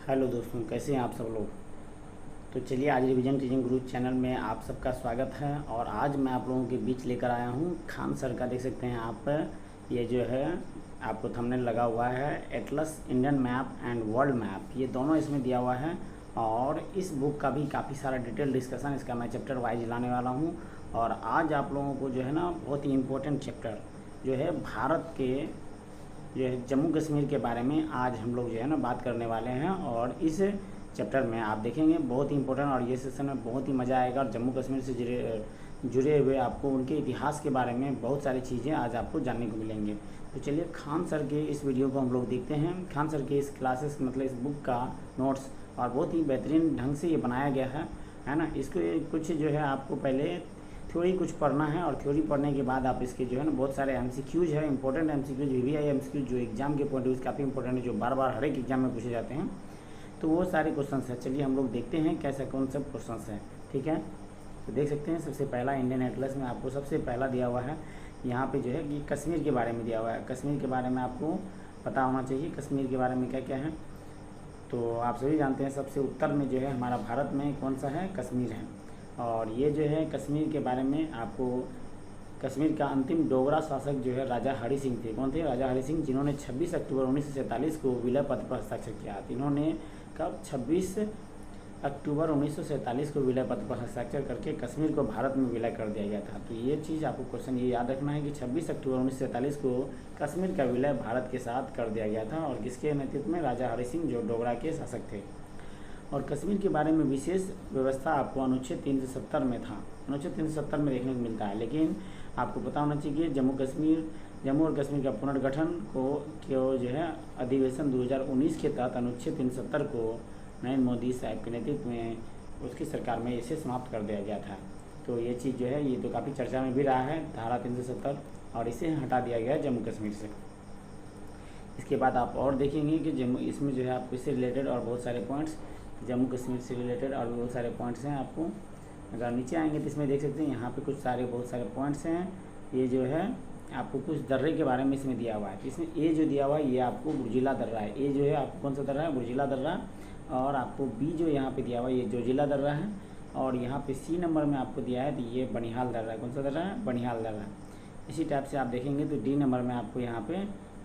Hello दोस्तों, कैसे हैं आप सब लोग। तो चलिए, आज रिवीजन टीचिंग गुरु चैनल में आप सबका स्वागत है। और आज मैं आप लोगों के बीच लेकर आया हूँ खान सर का। देख सकते हैं आप, ये जो है आपको थंबनेल लगा हुआ है, Atlas Indian map and world map, ये दोनों इसमें दिया हुआ है। और इस बुक का भी काफ़ी सारा डिटेल डिस्कशन इसका मैं चैप्टर वाइज लाने वाला हूँ। और आज आप लोगों को जो है ना, बहुत ही इम्पोर्टेंट चैप्टर जो है भारत के जो है जम्मू कश्मीर के बारे में आज हम लोग जो है ना बात करने वाले हैं। और इस चैप्टर में आप देखेंगे बहुत ही इंपॉर्टेंट, और ये सेशन में बहुत ही मज़ा आएगा। और जम्मू कश्मीर से जुड़े हुए आपको उनके इतिहास के बारे में बहुत सारी चीज़ें आज आपको जानने को मिलेंगे। तो चलिए, खान सर के इस वीडियो को हम लोग देखते हैं। खान सर के इस क्लासेस मतलब इस बुक का नोट्स और बहुत ही बेहतरीन ढंग से ये बनाया गया है ना। इसको कुछ जो है आपको पहले थ्योरी कुछ पढ़ना है, और थ्योरी पढ़ने के बाद आप इसके जो है ना बहुत सारे एमसीक्यूज है, इंपॉर्टेंट एमसीक्यूज, वीवीआई एमसीक्यूज जो एग्जाम के पॉइंट ऑफ व्यू काफ़ी इंपॉर्टेंट है, जो बार बार हर एक एग्जाम में पूछे जाते हैं। तो वो सारे क्वेश्चंस हैं। चलिए हम लोग देखते हैं कैसे कौन से क्वेश्चंस हैं। ठीक है, तो देख सकते हैं सबसे पहला इंडियन एटलस में आपको सबसे पहला दिया हुआ है यहाँ पे जो है कि कश्मीर के बारे में दिया हुआ है। कश्मीर के बारे में आपको पता होना चाहिए कश्मीर के बारे में क्या क्या है। तो आप सभी जानते हैं सबसे उत्तर में जो है हमारा भारत में कौन सा है, कश्मीर है। और ये जो है कश्मीर के बारे में आपको, कश्मीर का अंतिम डोगरा शासक जो है राजा हरि सिंह थे। कौन थे? राजा हरि सिंह, जिन्होंने 26 अक्टूबर 1947 को विलय पत्र पर हस्ताक्षर किया। इन्होंने कब? 26 अक्टूबर 1947 को विलय पत्र पर हस्ताक्षर करके कश्मीर को भारत में विलय कर दिया गया था। तो ये चीज़ आपको क्वेश्चन ये याद रखना है कि 26 अक्टूबर 1947 को कश्मीर का विलय भारत के साथ कर दिया गया था। और किसके नेतृत्व में? राजा हरि सिंह, जो डोगरा के शासक थे। और कश्मीर के बारे में विशेष व्यवस्था आपको अनुच्छेद 370 में था, अनुच्छेद 370 में देखने को मिलता है। लेकिन आपको पता होना चाहिए कि जम्मू और कश्मीर का पुनर्गठन को जो है अधिवेशन 2019 के तहत अनुच्छेद 370 को नरेंद्र मोदी साहब के नेतृत्व में उसकी सरकार में इसे समाप्त कर दिया गया था। तो ये चीज़ जो है ये तो काफ़ी चर्चा में भी रहा है, धारा 370, और इसे हटा दिया गया है जम्मू कश्मीर से। इसके बाद आप और देखेंगे कि जम्मू, इसमें जो है आपको इससे रिलेटेड और बहुत सारे पॉइंट्स, जम्मू कश्मीर से रिलेटेड और बहुत सारे पॉइंट्स हैं। आपको अगर नीचे आएंगे तो इसमें देख सकते हैं यहाँ पे बहुत सारे पॉइंट्स हैं। ये जो है आपको कुछ दर्रे के बारे में इसमें दिया हुआ है। इसमें ए जो दिया हुआ है ये आपको बुर्जिला दर्रा है। ए जो है आपको कौन सा दर्रा है? बुर्जिला दर्रा। और आपको बी जो यहाँ पे दिया हुआ है ये जोजिला दर्रा है। और यहाँ पे सी नंबर में आपको दिया है तो ये बनिहाल दर्रा है। कौन सा दर्रा है? बनिहाल दर्रा। इसी टाइप से आप देखेंगे तो डी नंबर में आपको यहाँ पे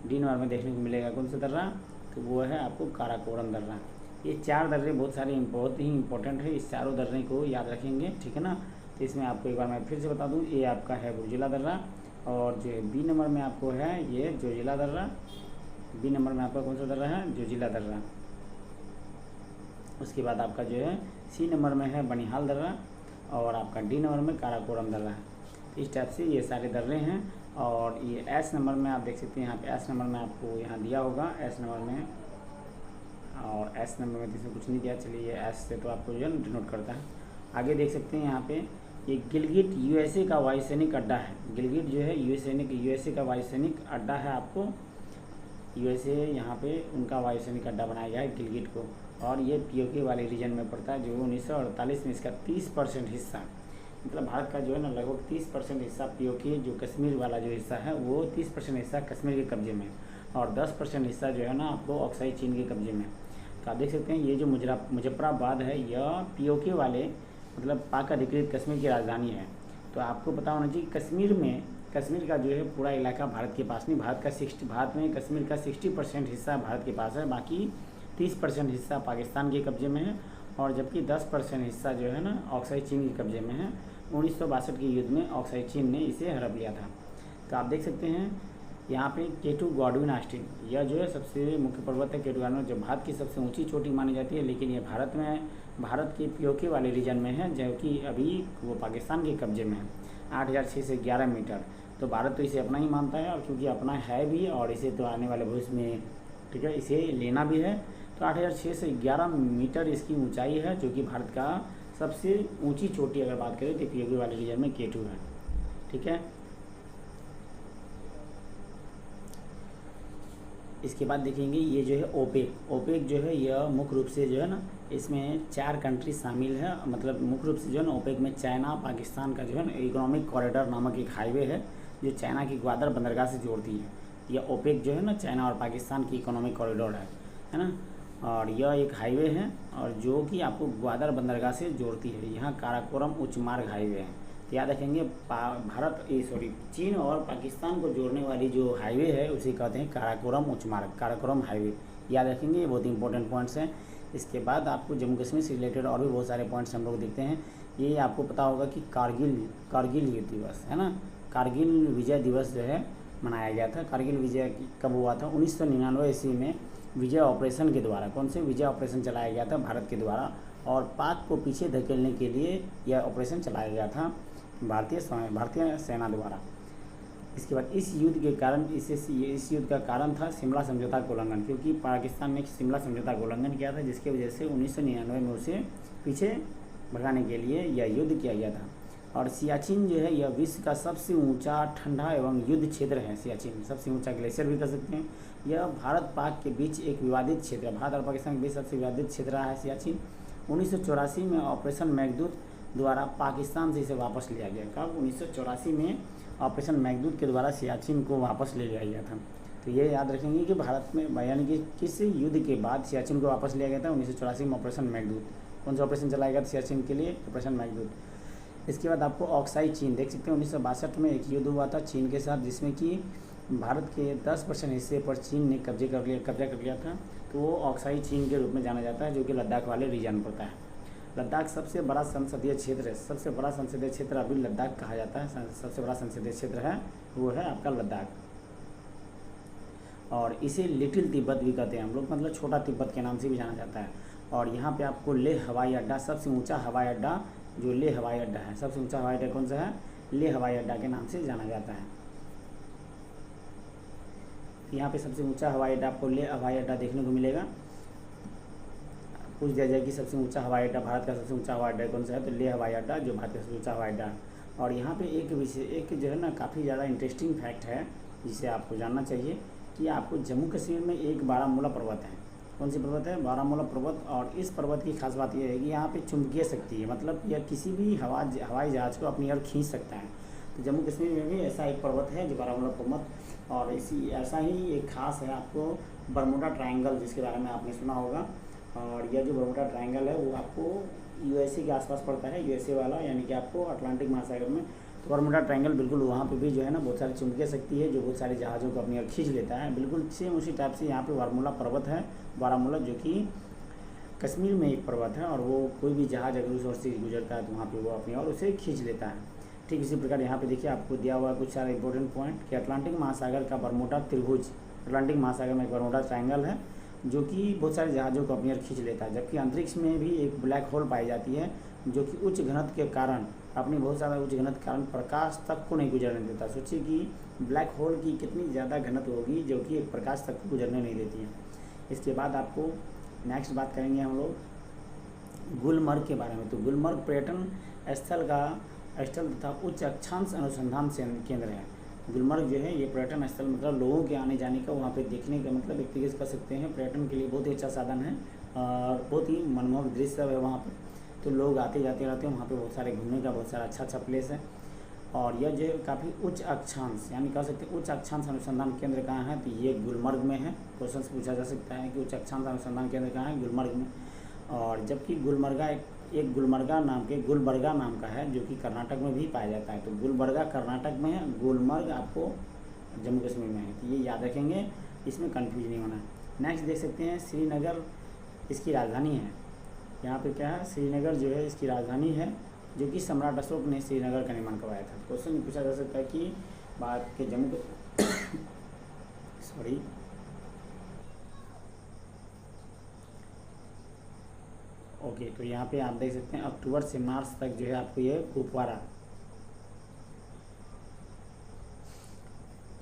डी नंबर में देखने को मिलेगा कौन सा दर्रा? तो वो है आपको काराकोरम दर्रा। ये चार दर्रे बहुत ही इंपॉर्टेंट है, इस चारों दर्रे को याद रखेंगे। ठीक है ना। तो इसमें आपको एक बार मैं फिर से बता दूं, ये आपका है बुर्जिला दर्रा। और जो बी नंबर में आपको है ये जोजिला दर्रा। बी नंबर में आपका कौन सा दर्रा है? जोजिला दर्रा। उसके बाद आपका जो है सी नंबर में है बनिहाल दर्रा, और आपका डी नंबर में काराकोरम दर्रा है। इस टाइप से ये सारे दर्रे हैं। और ये एस नंबर में आप देख सकते हैं, यहाँ पे एस नंबर में आपको यहाँ दिया होगा, एस नंबर में, और एस नंबर में इसमें कुछ नहीं दिया। चलिए, ये एस से तो आपको जो है डिनोट करता है। आगे देख सकते हैं यहाँ पे ये गिलगिट यूएसए का वायुसैनिक अड्डा है। गिलगिट जो है यूएसए का वायुसैनिक अड्डा है। आपको यूएसए यहाँ पे उनका वायुसैनिक अड्डा बनाया गया है गिलगिट को। और ये पीओके वाले रीजन में पड़ता है, जो 1948 में इसका 30% हिस्सा, मतलब भारत का जो है ना लगभग 30% हिस्सा पीओके, जो कश्मीर वाला जो हिस्सा है वो 30% हिस्सा कश्मीर के कब्जे में, और 10% हिस्सा जो है ना आपको ऑक्साई चीन के कब्जे में। तो आप देख सकते हैं ये जो मुजफ्फराबाद है यह पीओके वाले मतलब पाक अधिकृत कश्मीर की राजधानी है। तो आपको पता होना चाहिए कश्मीर का जो है पूरा इलाका भारत के पास नहीं, भारत में कश्मीर का 60% हिस्सा भारत के पास है, बाकी 30% हिस्सा पाकिस्तान के कब्जे में है। और जबकि 10% हिस्सा जो है ना ऑक्साई चीन के कब्जे में है। 1962 के युद्ध में ऑक्साई चीन ने इसे हड़प लिया था। तो आप देख सकते हैं यहाँ पे केटू गॉडविन ऑस्टिन, यह जो है सबसे मुख्य पर्वत है केटू गॉडविन, जो भारत की सबसे ऊंची चोटी मानी जाती है। लेकिन ये भारत के पीओके वाले रीजन में है, जबकि अभी वो पाकिस्तान के कब्जे में है। 8,600 से 11 मीटर। तो भारत तो इसे अपना ही मानता है, और क्योंकि अपना है भी, और इसे तो आने वाले भविष्य में, ठीक है, इसे लेना भी है। तो 8,600 से 11 मीटर इसकी ऊंचाई है, जो कि भारत का सबसे ऊंची चोटी अगर बात करें तो पीओके वाले रीजन में केटू है। ठीक है। इसके बाद देखेंगे ये जो है ओपेक जो है यह मुख्य रूप से जो है ना इसमें 4 कंट्री शामिल है। मतलब मुख्य रूप से जो है ना ओपेक में चाइना पाकिस्तान का जो है ना इकोनॉमिक कॉरिडोर नामक एक हाईवे है, जो चाइना की ग्वादर बंदरगाह से जोड़ती है। यह ओपेक जो है ना चाइना और पाकिस्तान की इकोनॉमिक कॉरिडोर है ना। और यह एक हाईवे है और जो कि आपको ग्वादर बंदरगाह से जोड़ती है। यहाँ काराकोरम उच्च मार्ग हाईवे है। तो याद रखेंगे चीन और पाकिस्तान को जोड़ने वाली जो हाईवे है उसे कहते हैं काराकोरम उच्च मार्ग, काराकोरम हाईवे। याद रखेंगे, ये बहुत ही इंपॉर्टेंट पॉइंट्स हैं। इसके बाद आपको जम्मू कश्मीर से रिलेटेड और भी बहुत सारे पॉइंट्स हम लोग देखते हैं। ये आपको पता होगा कि कारगिल युद्ध दिवस है ना, कारगिल विजय दिवस जो है मनाया गया था। कारगिल विजय कब हुआ था? 1999 ईस्वी में विजय ऑपरेशन के द्वारा। कौन से विजय ऑपरेशन चलाया गया था? भारत के द्वारा, और पाक को पीछे धकेलने के लिए यह ऑपरेशन चलाया गया था भारतीय सेना द्वारा। इसके बाद इस युद्ध के कारण इस युद्ध का कारण था शिमला समझौता का उल्लंघन, क्योंकि पाकिस्तान ने शिमला समझौता का उल्लंघन किया था, जिसकी वजह से 1999 में उसे पीछे भगाने के लिए यह युद्ध किया गया था। और सियाचिन जो है यह विश्व का सबसे ऊंचा ठंडा एवं युद्ध क्षेत्र है। सियाचिन सबसे ऊंचा ग्लेशियर भी कर सकते हैं। यह भारत पाक के बीच एक विवादित क्षेत्र है। भारत और पाकिस्तान के बीच सबसे विवादित क्षेत्र रहा है सियाचिन। 1984 में ऑपरेशन मेघदूत द्वारा पाकिस्तान से इसे वापस लिया गया। कब? 1984 में ऑपरेशन मेघदूत के द्वारा सियाचिन को वापस ले लिया गया था। तो ये याद रखेंगे कि भारत में यानी कि किस युद्ध के बाद सियाचिन को वापस लिया गया था? 1984 में ऑपरेशन मेघदूत। कौन सा ऑपरेशन चलाया गया था सियाचिन के लिए? ऑपरेशन मेघदूत। इसके बाद आपको ऑक्साई चीन देख सकते हैं। 1962 में एक युद्ध हुआ था चीन के साथ, जिसमें कि भारत के 10% हिस्से पर चीन ने कब्जा कर लिया था। तो वो ऑक्साई चीन के रूप में जाना जाता है, जो कि लद्दाख वाले रीजन पड़ता है। लद्दाख सबसे बड़ा संसदीय क्षेत्र है। सबसे बड़ा संसदीय क्षेत्र अभी लद्दाख कहा जाता है। सबसे बड़ा संसदीय क्षेत्र है वो है आपका लद्दाख, और इसे लिटिल तिब्बत भी कहते हैं हम लोग, मतलब छोटा तिब्बत के नाम से भी जाना जाता है। और यहाँ पे आपको लेह हवाई अड्डा, सबसे ऊंचा हवाई अड्डा जो लेह हवाई अड्डा है, सबसे ऊंचा हवाई अड्डा कौन सा है? लेह हवाई अड्डा के नाम से जाना जाता है। यहाँ पे सबसे ऊंचा हवाई अड्डा आपको लेह हवाई अड्डा देखने को मिलेगा। पूछ दिया जाए कि सबसे ऊंचा हवाई अड्डा, भारत का सबसे ऊंचा हवाई अड्डा कौन सा है? तो लेह हवाई अड्डा जो भारत का सबसे ऊंचा हवाई अड्डा है। और यहाँ पे एक जो है ना काफ़ी ज़्यादा इंटरेस्टिंग फैक्ट है जिसे आपको जानना चाहिए कि आपको जम्मू कश्मीर में एक बारामूला पर्वत है। कौन सी पर्वत है? बारामूला पर्वत। और इस पर्वत की खास बात यह है कि यहाँ पे चुंबकीय शक्ति है, मतलब यह किसी भी हवाई जहाज़ को अपनी ओर खींच सकता है। तो जम्मू कश्मीर में भी ऐसा एक पर्वत है जो बारामूला पर्वत। और ऐसा ही एक खास है आपको बरमूडा ट्रायंगल, जिसके बारे में आपने सुना होगा। और यह जो बरमूडा ट्रायंगल है वो आपको यूएसए के आसपास पड़ता है, यूएसए वाला, यानी कि आपको अटलांटिक महासागर में। तो बरमूडा ट्रायंगल बिल्कुल वहाँ पे भी जो है ना बहुत सारी चुंबकीय शक्ति है जो बहुत सारे जहाज़ों को अपनी ओर खींच लेता है। बिल्कुल सेम उसी टाइप से यहाँ पे बारामूला पर्वत है, बारामूला, जो कि कश्मीर में एक पर्वत है। और वो कोई भी जहाज़ अगर उस ओर से गुजरता है तो वहाँ पे वो अपनी ओर उसे खींच लेता है। ठीक इसी प्रकार यहाँ पे देखिए आपको दिया हुआ कुछ सारे इंपॉर्टेंट पॉइंट कि अटलांटिक महासागर का बरमूडा त्रिभुज, अटलांटिक महासागर में एक बरमूडा ट्रायंगल है जो कि बहुत सारे जहाज़ों को अपनी ओर खींच लेता है। जबकि अंतरिक्ष में भी एक ब्लैक होल पाई जाती है जो कि उच्च घनत्व के कारण, अपनी बहुत ज़्यादा उच्च घनत्व के कारण प्रकाश तक को नहीं गुजरने देता। सोचिए कि ब्लैक होल की कितनी ज़्यादा घनत्व होगी जो कि एक प्रकाश तक को गुजरने नहीं देती है। इसके बाद आपको नेक्स्ट बात करेंगे हम लोग गुलमर्ग के बारे में। तो गुलमर्ग पर्यटन स्थल तथा उच्च अक्षांश अनुसंधान केंद्र है। गुलमर्ग जो है ये पर्यटन स्थल, मतलब लोगों के आने जाने का, वहाँ पे देखने का, मतलब एक तरीके से कर सकते हैं पर्यटन के लिए बहुत ही अच्छा साधन है और बहुत ही मनमोहक दृश्य है वहाँ पे। तो लोग आते जाते रहते हैं वहाँ पे, बहुत सारे घूमने का बहुत सारा अच्छा प्लेस है। और यह जो काफ़ी उच्च अक्षांश, यानी कह सकते हैं उच्च अक्षांश अनुसंधान केंद्र कहाँ है? तो ये गुलमर्ग में है। क्वेश्चन पूछा जा सकता है कि उच्च अक्षांश अनुसंधान केंद्र कहाँ है? गुलमर्ग में। और जबकि गुलबर्गा नाम का है जो कि कर्नाटक में भी पाया जाता है। तो गुलबर्गा कर्नाटक में है, गुलमर्ग आपको जम्मू कश्मीर में है। तो ये याद रखेंगे, इसमें कन्फ्यूज नहीं होना है। नेक्स्ट देख सकते हैं श्रीनगर इसकी राजधानी है। यहाँ पे क्या है? श्रीनगर जो है इसकी राजधानी है, जो कि सम्राट अशोक ने श्रीनगर का निर्माण करवाया था। क्वेश्चन पूछा जा सकता है कि भारत के तो यहाँ पे आप देख सकते हैं अक्टूबर से मार्च तक जो है आपको ये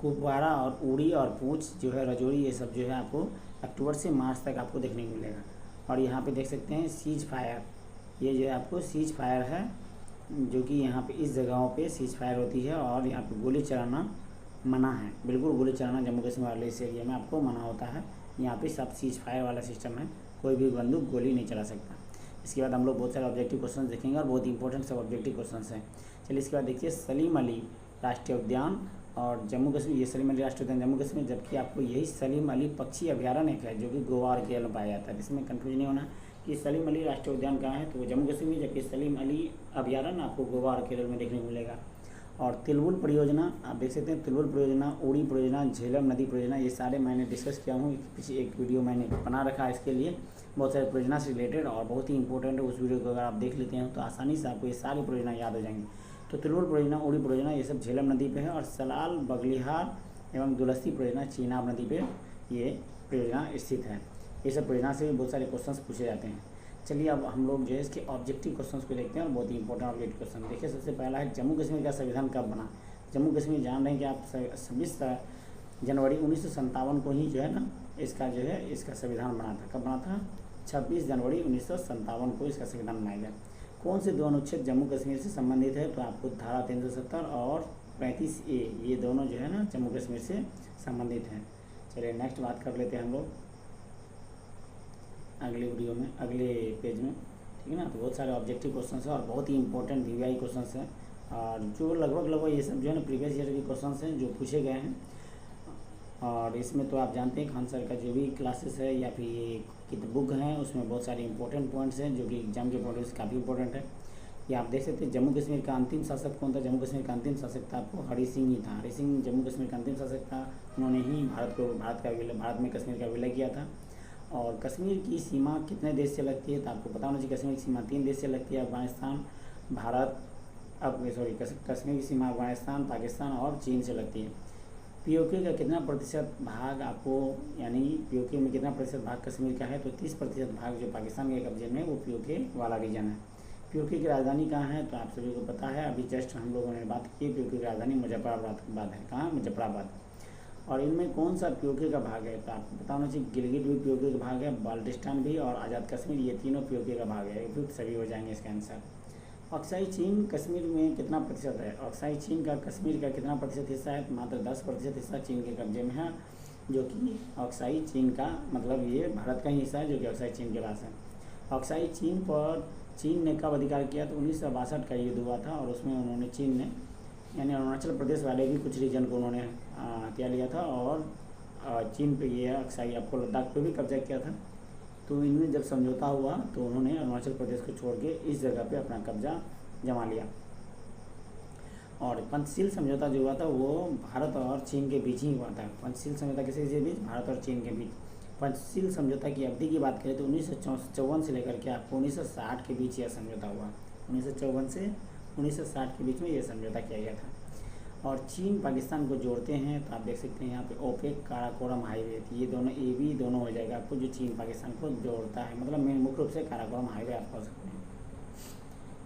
कुपवारा और उड़ी और पूंछ जो है, राजौरी, ये सब जो है आपको अक्टूबर से मार्च तक आपको देखने को मिलेगा। और यहाँ पे देख सकते हैं सीज फायर, ये जो है आपको सीज फायर है, जो कि यहाँ पे इस जगहों पे सीज फायर होती है। और यहाँ पे गोली चलाना मना है, बिल्कुल गोली चलाना जम्मू कश्मीर वाले इस एरिया में आपको मना होता है। यहाँ पे सब सीज फायर वाला सिस्टम है, कोई भी बंदूक गोली नहीं चला सकता। इसके बाद हम लोग बहुत सारे ऑब्जेक्टिव क्वेश्चन देखेंगे और बहुत इंपॉर्टेंट सब ऑब्जेक्टिव क्वेश्चन हैं। चलिए इसके बाद देखिए सलीम अली राष्ट्रीय उद्यान और जम्मू कश्मीर, ये सलीम अली राष्ट्रीय उद्यान जम्मू कश्मीर, जबकि आपको यही सलीम अली पक्षी अभ्यारण्य है जो कि गोवा और केरल में पाया जाता है। इसमें कन्फ्यूज नहीं होना कि सलीम अली राष्ट्रीय उद्यान कहाँ है, तो वो जम्मू कश्मीर, जबकि सलीम अली अभ्यारण्य आपको गोवा और केरल में देखने को मिलेगा। और तिलबुल परियोजना आप देख सकते हैं, तिलबुल परियोजना, उड़ी परियोजना, झेलम नदी परियोजना, ये सारे मैंने डिस्कस किया हूँ। पिछले एक वीडियो मैंने बना रखा है इसके लिए, बहुत सारे परियोजना से रिलेटेड, और बहुत ही इंपॉर्टेंट है। उस वीडियो को अगर आप देख लेते हैं तो आसानी से आपको ये सारी परियोजना याद हो जाएंगी। तो तिलबुल परियोजना, उड़ी परियोजना, ये सब झेलम नदी पे है। और सलाल, बगलिहार एवं दुलस्ती परियोजना चीनाब नदी पे ये परियोजना स्थित है। ये सब परियोजना से भी बहुत सारे क्वेश्चंस पूछे जाते हैं। चलिए अब हम लोग जो है इसके ऑब्जेक्टिव क्वेश्चंस को देखते हैं, और बहुत ही इंपॉर्टेंट ऑब्जेक्टिव क्वेश्चन देखिए। सबसे पहला है जम्मू कश्मीर का संविधान कब बना। जम्मू कश्मीर जान रहे हैं कि आप 26 जनवरी 1957 को ही जो है ना इसका जो है इसका संविधान बना था। कब बना था? 26 जनवरी 1957 को इसका संविधान बनाया गया। कौन से दो अनुच्छेद जम्मू कश्मीर से संबंधित है, तो आपको धारा 370 और 35A, ये दोनों जो है ना जम्मू कश्मीर से संबंधित हैं। चलिए नेक्स्ट बात कर लेते हैं हम लोग अगले वीडियो में, अगले पेज में, ठीक है ना। तो बहुत सारे ऑब्जेक्टिव क्वेश्चन है और बहुत ही इंपॉर्टेंट VVI क्वेश्चन है, और जो लगभग ये सब जो है ना प्रीवियस ईयर के क्वेश्चन हैं जो पूछे गए हैं। और इसमें तो आप जानते हैं खान सर का जो भी क्लासेस है या फिर ये कित बुक हैं उसमें बहुत सारे इंपॉर्टेंट पॉइंट्स हैं जो कि एग्जाम के पॉइंट से काफ़ी इंपॉर्टेंट है। ये आप देख सकते हैं जम्मू कश्मीर का अंतिम शासक कौन था। जम्मू कश्मीर का अंतिम शासक था आपको हरि सिंह ही था। हरि सिंह जम्मू कश्मीर का अंतिम शासक था। उन्होंने ही भारत में कश्मीर का विलय किया था। और कश्मीर की सीमा कितने देश से लगती है, तो आपको पता होना चाहिए कश्मीर की सीमा 3 देश से लगती है, अफगानिस्तान, भारत, कश्मीर की सीमा अफगानिस्तान, पाकिस्तान और चीन से लगती है। POK का कितना प्रतिशत भाग आपको, यानी POK में कितना प्रतिशत भाग कश्मीर का है, तो 30% भाग जो पाकिस्तान के कब्जे में वो POK वाला रीजन है। POK की राजधानी कहाँ है, तो आप सभी को पता है, अभी जस्ट हम लोगों ने बात की। POK की राजधानी मुजफ्फराबाद है। कहाँ? मुजफ्फराबाद। और इनमें कौन सा POK का भाग है, तो आपको पता होना चाहिए गिलगित भी POK का भाग है, बाल्टिस्तान भी और आज़ाद कश्मीर, ये तीनों POK का भाग है। उपयुक्त सभी हो जाएंगे इसका आंसर। अक्साई चीन कश्मीर में कितना प्रतिशत है। अक्साई चीन का कश्मीर का कितना प्रतिशत हिस्सा है, मात्र 10% हिस्सा चीन के कब्जे में है, जो कि अक्साई चीन का मतलब ये भारत का ही हिस्सा है जो कि अक्साई चीन के पास है। अक्साई चीन पर चीन ने कब अधिकार किया, तो 1962 का युद्ध हुआ था, और उसमें चीन ने यानी अरुणाचल प्रदेश वाले भी कुछ रीजन को उन्होंने हथिया लिया था, और चीन पे ये अक्साई आपको लद्दाख पे भी कब्जा किया था। तो इनमें जब समझौता हुआ तो उन्होंने अरुणाचल प्रदेश को छोड़ के इस जगह पे अपना कब्जा जमा लिया। और पंचशील समझौता जो हुआ था वो भारत और चीन के बीच ही हुआ था। पंचशील समझौता किसके बीच? भारत और चीन के बीच। पंचशील समझौता की अवधि की बात करें तो 1954 से लेकर के आपको 1960 के बीच यह समझौता हुआ। 1954 से 1960 के बीच में यह समझौता किया गया था। और चीन पाकिस्तान को जोड़ते हैं, तो आप देख सकते हैं यहाँ पे ओपेक काराकोरम हाईवे, ये दोनों AB दोनों हो जाएगा आपको, जो चीन पाकिस्तान को जोड़ता है, मतलब मेन मुख्य रूप से काराकोरम हाईवे आप कह सकते हैं।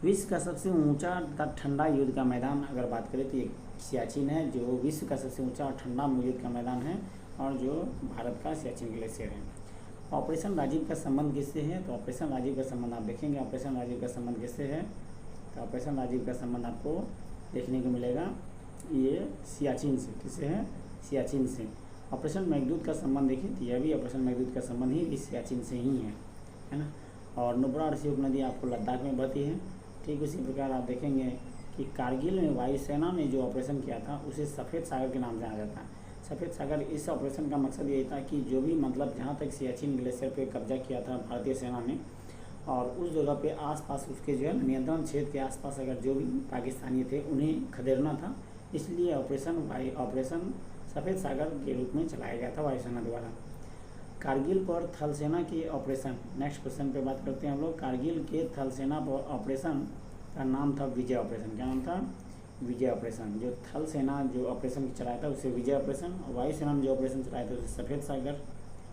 विश्व का सबसे ऊंचा तथा ठंडा युद्ध का मैदान अगर बात करें तो ये सियाचिन है, जो विश्व का सबसे ऊंचा और ठंडा युद्ध का मैदान है, और जो भारत का सियाचिन ग्लेशियर है। ऑपरेशन राजीव का संबंध किससे है, तो ऑपरेशन राजीव का संबंध आप देखेंगे ऑपरेशन राजीव का संबंध किससे है, तो ऑपरेशन राजीव का संबंध आपको देखने को मिलेगा ये सियाचिन से। किससे है? सियाचिन से। ऑपरेशन मेघदूत का संबंध देखिए तो यह भी ऑपरेशन मेघदूत का संबंध ही सियाचिन से ही है ना। और नुब्रा और सियोक नदी आपको लद्दाख में बहती है। ठीक उसी प्रकार आप देखेंगे कि कारगिल में वायुसेना ने जो ऑपरेशन किया था उसे सफ़ेद सागर के नाम से जाना जाता है। सफ़ेद सागर, इस ऑपरेशन का मकसद यही था कि जो भी मतलब जहाँ तक सियाचिन ग्लेशियर पे कब्जा किया था भारतीय सेना ने, और उस जगह पे आसपास उसके जो है नियंत्रण क्षेत्र के आसपास अगर जो भी पाकिस्तानी थे उन्हें खदेड़ना था, इसलिए ऑपरेशन सफ़ेद सागर के रूप में चलाया गया था वायुसेना द्वारा। कारगिल पर थल सेना के ऑपरेशन, नेक्स्ट क्वेश्चन पे बात करते हैं हम लोग। कारगिल के थल सेना पर ऑपरेशन का नाम था विजय ऑपरेशन। क्या नाम था? विजय ऑपरेशन। जो थल सेना जो ऑपरेशन चलाया था उसे विजय ऑपरेशन, और वायुसेना ने जो ऑपरेशन चलाया था उसे सफ़ेद सागर।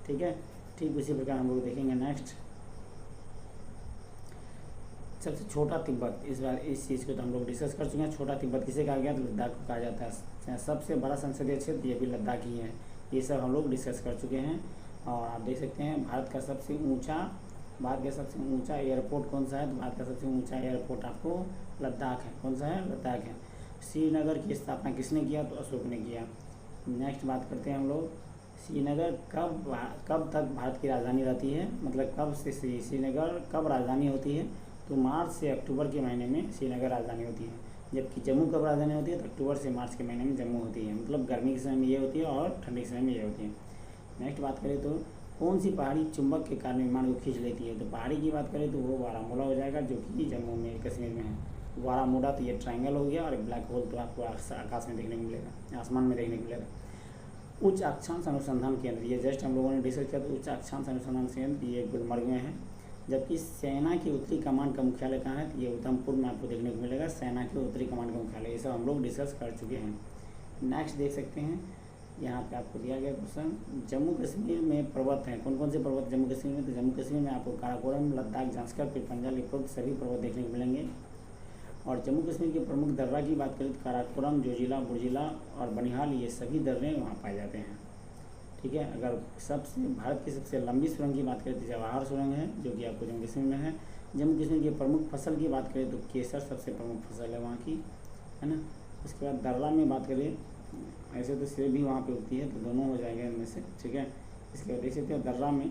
ठीक है, ठीक उसी प्रकार हम लोग देखेंगे नेक्स्ट। सबसे छोटा तिब्बत, इस बार इस चीज़ को तो हम लोग डिस्कस कर चुके हैं। छोटा तिब्बत किसे कहा गया, तो लद्दाख को कहा जाता है। सबसे बड़ा संसदीय क्षेत्र ये भी लद्दाख ही है। ये सब हम लोग डिस्कस कर चुके हैं। और आप देख सकते हैं भारत का सबसे ऊंचा एयरपोर्ट कौन सा है, तो भारत का सबसे ऊंचा एयरपोर्ट आपको लद्दाख है। कौन सा है? लद्दाख है। श्रीनगर की स्थापना किसने किया, तो अशोक ने किया। नेक्स्ट बात करते हैं हम लोग, श्रीनगर कब तक भारत की राजधानी रहती है, मतलब कब से श्रीनगर कब राजधानी होती है, तो मार्च से अक्टूबर के महीने में श्रीनगर राजधानी होती है। जबकि जम्मू कब राजधानी होती है तो अक्टूबर से मार्च के महीने में जम्मू होती है, मतलब गर्मी के समय में ये होती है और ठंडी के समय में ये होती है। नेक्स्ट बात करें तो कौन सी पहाड़ी चुंबक के कारण विमान को खींच लेती है, तो पहाड़ी की बात करें तो वो बारामूला हो जाएगा, जो कि जम्मू में कश्मीर में है। बारामूला तो ये ट्रायंगल हो गया, और ब्लैक होल तो आपको आकाश में देखने को मिलेगा, आसमान में देखने को मिलेगा। उच्च अक्षांश अनुसंधान केंद्र, ये जस्ट हम लोगों ने डिस्कस किया, तो उच्च अक्षांश अनुसंधान केंद्र ये गुलमर्ग में है। जबकि सेना की उत्तरी कमान का मुख्यालय कहाँ है, तो ये उधमपुर में आपको देखने को मिलेगा, सेना की उत्तरी कमान का मुख्यालय। ये सब हम लोग डिस्कस कर चुके हैं। नेक्स्ट देख सकते हैं, यहाँ पे आपको दिया गया क्वेश्चन, जम्मू कश्मीर में पर्वत हैं, कौन कौन से पर्वत जम्मू कश्मीर में, तो जम्मू कश्मीर में आपको काराकोरम, लद्दाख, जांस्कर, पीरपंजाल, उपरोक्त सभी पर्वत देखने को मिलेंगे। और जम्मू कश्मीर के प्रमुख दर्रा की बात करें तो काराकोरम, जोजिला, बुर्जिला और बनिहाल, ये सभी दर्रे वहाँ पाए जाते हैं। ठीक है। अगर सबसे भारत की सबसे लंबी सुरंग की बात करें तो जवाहर सुरंग है, जो कि आपको जम्मू कश्मीर में है। जम्मू कश्मीर की प्रमुख फसल की बात करें तो केसर सबसे प्रमुख फसल है वहाँ की, है ना। उसके बाद दर्रा में बात करें, ऐसे तो सेब भी वहाँ पे होती है, तो दोनों हो जाएंगे इनमें से। ठीक है। इसके बाद देख सकते हैं दर्रा में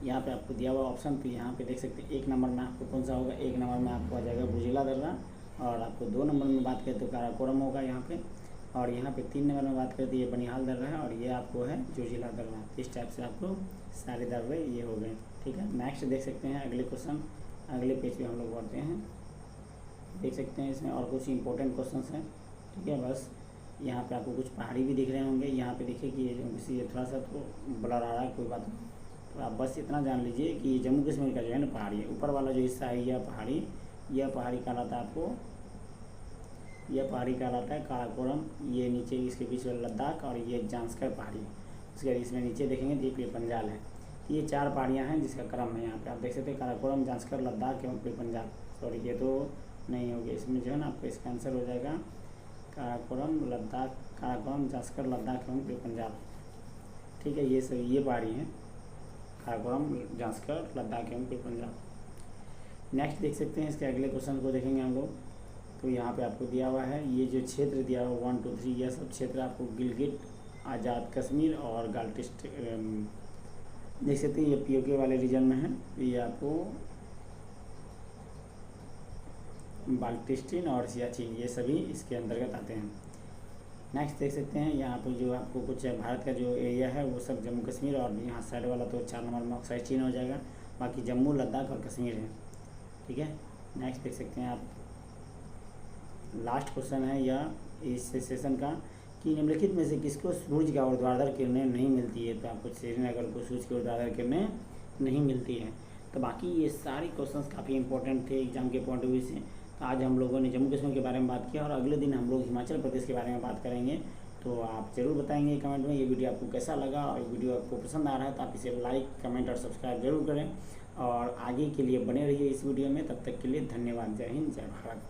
यहाँ पे आपको दिया हुआ ऑप्शन, तो यहाँ पे देख सकते हैं 1 नंबर में आपको कौन सा होगा, 1 नंबर में आपको आ जाएगा बुर्जिला दर्रा, और आपको 2 नंबर में बात करें तो काराकोरम होगा यहाँ पे, और यहाँ पे 3 नंबर में बात करें तो ये बनिहाल दर्रा है, और ये आपको है जोजिला दर्रा। इस टाइप से आपको सारे दर्रे ये हो गए। ठीक है। नेक्स्ट देख सकते हैं अगले क्वेश्चन, अगले पेज पे हम लोग बढ़ते हैं। देख सकते हैं इसमें और कुछ इंपॉर्टेंट क्वेश्चन हैं। ठीक है। बस यहाँ पे आपको कुछ पहाड़ी भी दिख रहे होंगे, यहाँ पे देखिए कि ये थोड़ा सा तो ब्लर आ रहा है, कोई बात नहीं, तो आप बस इतना जान लीजिए कि जम्मू कश्मीर का जो है ना पहाड़ी है, ऊपर वाला जो हिस्सा है यह पहाड़ी कहलाता है आपको, यह पहाड़ी कहलाता है काराकोरम, ये नीचे इसके बीच में लद्दाख, और ये जांस्कर पहाड़ी है। उसके बाद इसमें नीचे देखेंगे तो ये पीरपंजाल है। तो ये 4 पहाड़ियाँ हैं जिसका क्रम है यहाँ पे आप देख सकते हैं, काराकोरम, जांस्कर, लद्दाख एवं पीरपंजाल। सॉरी ये तो नहीं होगी, इसमें जो है ना आपका इसका आंसर हो जाएगा काराकोरम, लद्दाख, काराकोरम, जांस्कर, लद्दाख एवं पीरपंजाल। ठीक है। ये सभी ये पहाड़ी हैं, काराकोरम, जांस्कर, लद्दाख एवं पीरपंजाल। नेक्स्ट देख सकते हैं इसके अगले क्वेश्चन को देखेंगे हम लोग, तो यहाँ पे आपको दिया हुआ है ये जो क्षेत्र दिया हुआ 1, 2, 3 यह सब क्षेत्र आपको गिलगिट, आज़ाद कश्मीर और बाल्टिस्तान देख सकते हैं, ये पीओके वाले रीजन में है। ये आपको बाल्टिस्तान और सियाचिन ये सभी इसके अंतर्गत आते हैं। नेक्स्ट देख सकते हैं यहाँ पे जो आपको कुछ भारत का जो एरिया है वो सब जम्मू कश्मीर, और यहाँ साइड वाला तो 4 नंबर में ऑक्साइड चीन हो जाएगा, बाकी जम्मू, लद्दाख और कश्मीर है। ठीक है। नेक्स्ट देख सकते हैं आप, लास्ट क्वेश्चन है या इस सेशन का, कि निम्नलिखित में से किसको सूर्य का ऊर्ध्वाधर किरणें नहीं मिलती है, तो आपको श्रीनगर को सूर्य की ऊर्ध्वाधर किरणें नहीं मिलती है। तो बाकी ये सारे क्वेश्चंस काफ़ी इंपॉर्टेंट थे एग्जाम के पॉइंट ऑफ व्यू से। तो आज हम लोगों ने जम्मू कश्मीर के बारे में बात किया, और अगले दिन हम लोग हिमाचल प्रदेश के बारे में बात करेंगे। तो आप ज़रूर बताएंगे कमेंट में ये वीडियो आपको कैसा लगा, और वीडियो आपको पसंद आ रहा है तो आप इसे लाइक, कमेंट और सब्सक्राइब जरूर करें, और आगे के लिए बने रहिए इस वीडियो में। तब तक के लिए धन्यवाद। जय हिंद, जय भारत।